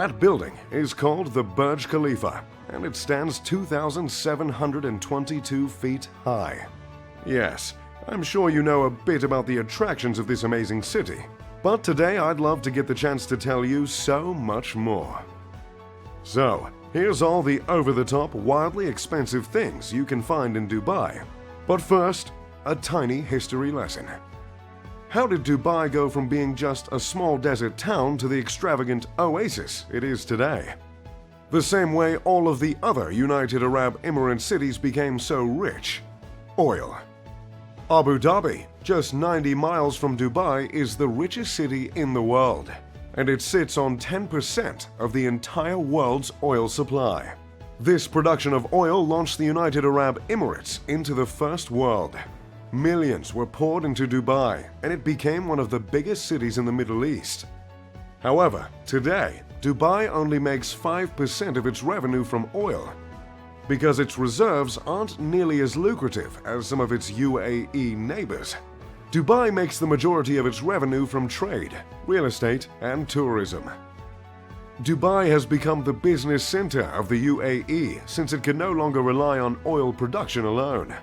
That building is called the Burj Khalifa, and it stands 2,722 feet high. Yes, I'm sure you know a bit about the attractions of this amazing city, but today I'd love to get the chance to tell you so much more. So, here's all the over-the-top, wildly expensive things you can find in Dubai. But first, a tiny history lesson. How did Dubai go from being just a small desert town to the extravagant oasis it is today? The same way all of the other United Arab Emirates cities became so rich: oil. Abu Dhabi, just 90 miles from Dubai, is the richest city in the world, and it sits on 10% of the entire world's oil supply. This production of oil launched the United Arab Emirates into the first world. Millions were poured into Dubai, and it became one of the biggest cities in the Middle East. However, today, Dubai only makes 5% of its revenue from oil, because its reserves aren't nearly as lucrative as some of its UAE neighbors. Dubai makes the majority of its revenue from trade, real estate, and tourism. Dubai has become the business center of the UAE since it can no longer rely on oil production alone.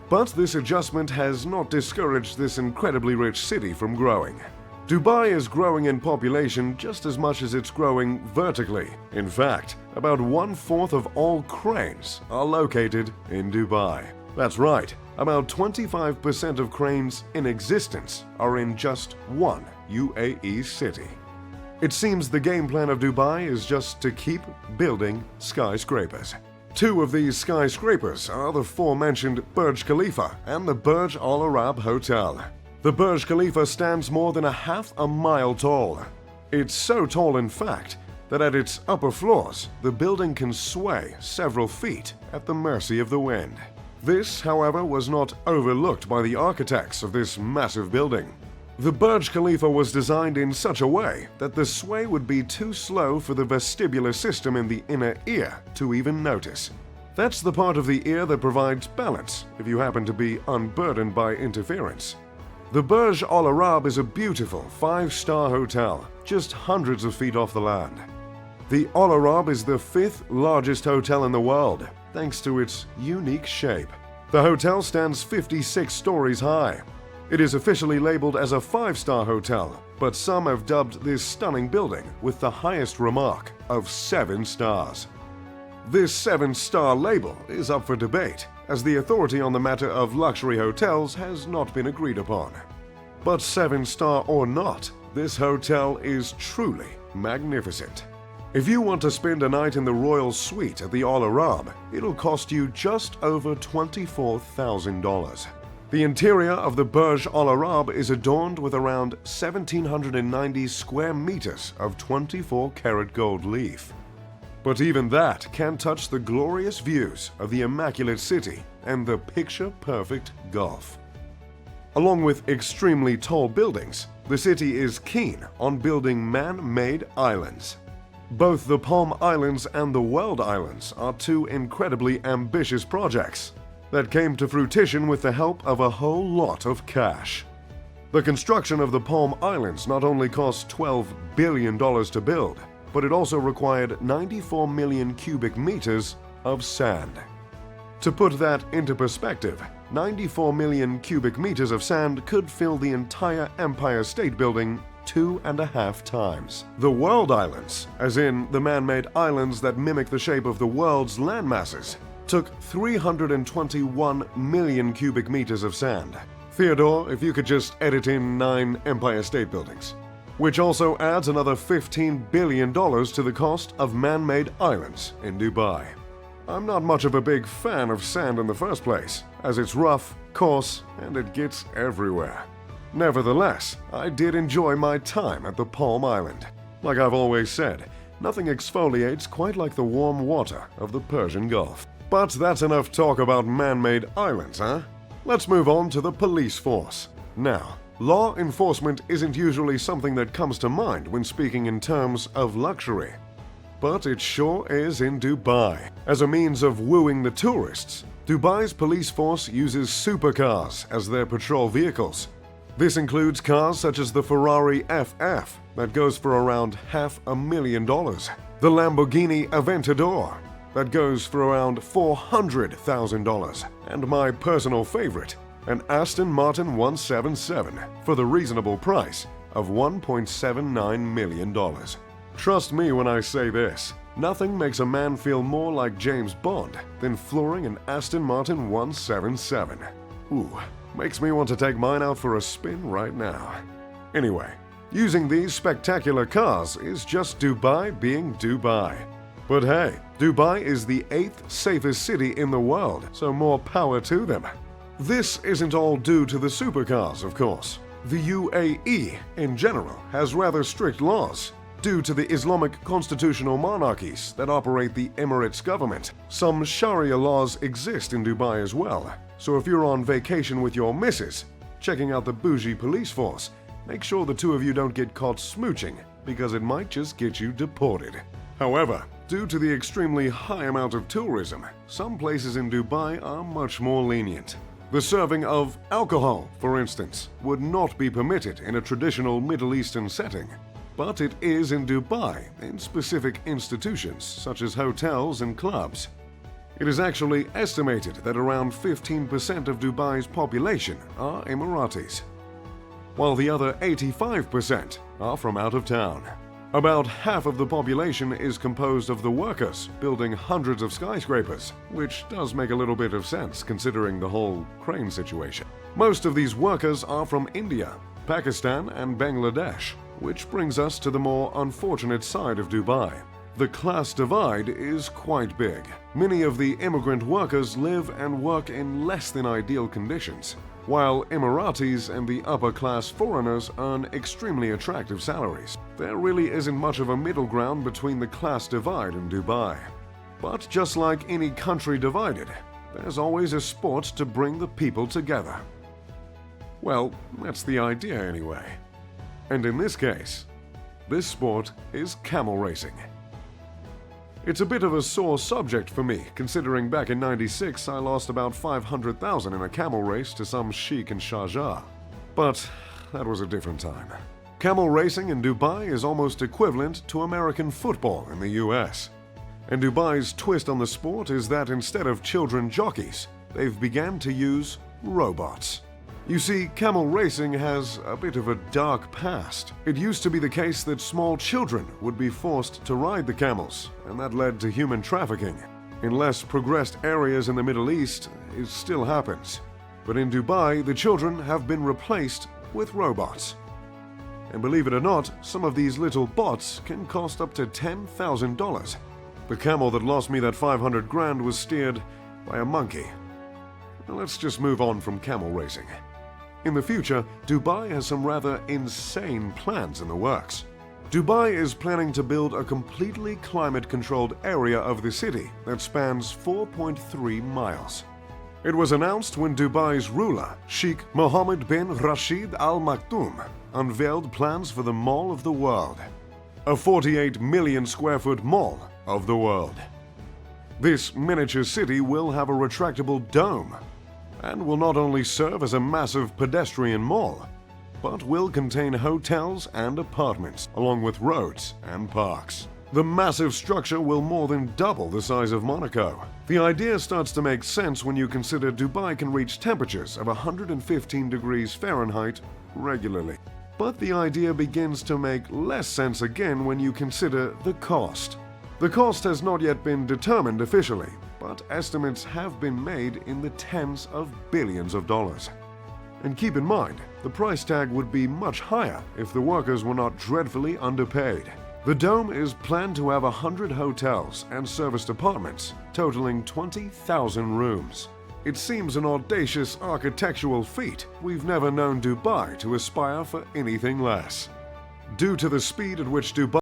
But this adjustment has not discouraged this incredibly rich city from growing. Dubai is growing in population just as much as it's growing vertically. In fact, about 1/4 of all cranes are located in Dubai. That's right, about 25% of cranes in existence are in just one UAE city. It seems the game plan of Dubai is just to keep building skyscrapers. Two of these skyscrapers are the aforementioned Burj Khalifa and the Burj Al Arab Hotel. The Burj Khalifa stands more than half a mile tall. It's so tall, in fact, that at its upper floors, the building can sway several feet at the mercy of the wind. This, however, was not overlooked by the architects of this massive building. The Burj Khalifa was designed in such a way that the sway would be too slow for the vestibular system in the inner ear to even notice. That's the part of the ear that provides balance if you happen to be unburdened by interference. The Burj Al Arab is a beautiful 5-star hotel, just hundreds of feet off the land. The Al Arab is the 5th largest hotel in the world, thanks to its unique shape. The hotel stands 56 stories high. It is officially labeled as a 5-star hotel, but some have dubbed this stunning building with the highest remark of 7 stars. This 7-star label is up for debate, as the authority on the matter of luxury hotels has not been agreed upon. But 7-star or not, this hotel is truly magnificent. If you want to spend a night in the royal suite at the Al Arab, it'll cost you just over $24,000. The interior of the Burj Al Arab is adorned with around 1,790 square meters of 24-karat gold leaf. But even that can't touch the glorious views of the immaculate city and the picture-perfect Gulf. Along with extremely tall buildings, the city is keen on building man-made islands. Both the Palm Islands and the World Islands are two incredibly ambitious projects that came to fruition with the help of a whole lot of cash. The construction of the Palm Islands not only cost $12 billion to build, but it also required 94 million cubic meters of sand. To put that into perspective, 94 million cubic meters of sand could fill the entire Empire State Building 2.5 times. The World Islands, as in the man-made islands that mimic the shape of the world's landmasses, took 321 million cubic meters of sand. Theodore, if you could just edit in 9 Empire State Buildings. Which also adds another $15 billion to the cost of man-made islands in Dubai. I'm not much of a big fan of sand in the first place, as it's rough, coarse, and it gets everywhere. Nevertheless, I did enjoy my time at the Palm Island. Like I've always said, nothing exfoliates quite like the warm water of the Persian Gulf. But that's enough talk about man-made islands, huh? Let's move on to the police force. Now, law enforcement isn't usually something that comes to mind when speaking in terms of luxury. But it sure is in Dubai. As a means of wooing the tourists, Dubai's police force uses supercars as their patrol vehicles. This includes cars such as the Ferrari FF that goes for around $500,000, the Lamborghini Aventador that goes for around $400,000, and my personal favorite, an Aston Martin 177 for the reasonable price of $1.79 million. Trust me when I say this, nothing makes a man feel more like James Bond than flooring an Aston Martin 177. Ooh, makes me want to take mine out for a spin right now. Anyway, using these spectacular cars is just Dubai being Dubai. But hey, Dubai is the 8th safest city in the world, so more power to them. This isn't all due to the supercars, of course. The UAE, in general, has rather strict laws. Due to the Islamic constitutional monarchies that operate the Emirates government, some Sharia laws exist in Dubai as well. So if you're on vacation with your missus, checking out the bougie police force, make sure the two of you don't get caught smooching, because it might just get you deported. However, due to the extremely high amount of tourism, some places in Dubai are much more lenient. The serving of alcohol, for instance, would not be permitted in a traditional Middle Eastern setting. But it is in Dubai, in specific institutions such as hotels and clubs. It is actually estimated that around 15% of Dubai's population are Emiratis, while the other 85% are from out of town. About half of the population is composed of the workers building hundreds of skyscrapers, which does make a little bit of sense considering the whole crane situation. Most of these workers are from India, Pakistan, and Bangladesh, which brings us to the more unfortunate side of Dubai. The class divide is quite big. Many of the immigrant workers live and work in less than ideal conditions, while Emiratis and the upper-class foreigners earn extremely attractive salaries. There really isn't much of a middle ground between the class divide in Dubai. But just like any country divided, there's always a sport to bring the people together. Well, that's the idea anyway. And in this case, this sport is camel racing. It's a bit of a sore subject for me, considering back in '96 I lost about $500,000 in a camel race to some sheik in Sharjah. But that was a different time. Camel racing in Dubai is almost equivalent to American football in the US. And Dubai's twist on the sport is that instead of children jockeys, they've began to use robots. You see, camel racing has a bit of a dark past. It used to be the case that small children would be forced to ride the camels, and that led to human trafficking. In less progressed areas in the Middle East, it still happens. But in Dubai, the children have been replaced with robots. And believe it or not, some of these little bots can cost up to $10,000. The camel that lost me that 500 grand was steered by a monkey. Now let's just move on from camel racing. In the future, Dubai has some rather insane plans in the works. Dubai is planning to build a completely climate-controlled area of the city that spans 4.3 miles. It was announced when Dubai's ruler, Sheikh Mohammed bin Rashid Al Maktoum, unveiled plans for the Mall of the World, a 48 million square foot mall of the world. This miniature city will have a retractable dome and will not only serve as a massive pedestrian mall, but will contain hotels and apartments, along with roads and parks. The massive structure will more than double the size of Monaco. The idea starts to make sense when you consider Dubai can reach temperatures of 115 degrees Fahrenheit regularly. But the idea begins to make less sense again when you consider the cost. The cost has not yet been determined officially, but estimates have been made in the tens of billions of dollars. And keep in mind, the price tag would be much higher if the workers were not dreadfully underpaid. The dome is planned to have 100 hotels and serviced apartments, totaling 20,000 rooms. It seems an audacious architectural feat. We've never known Dubai to aspire for anything less. Due to the speed at which Dubai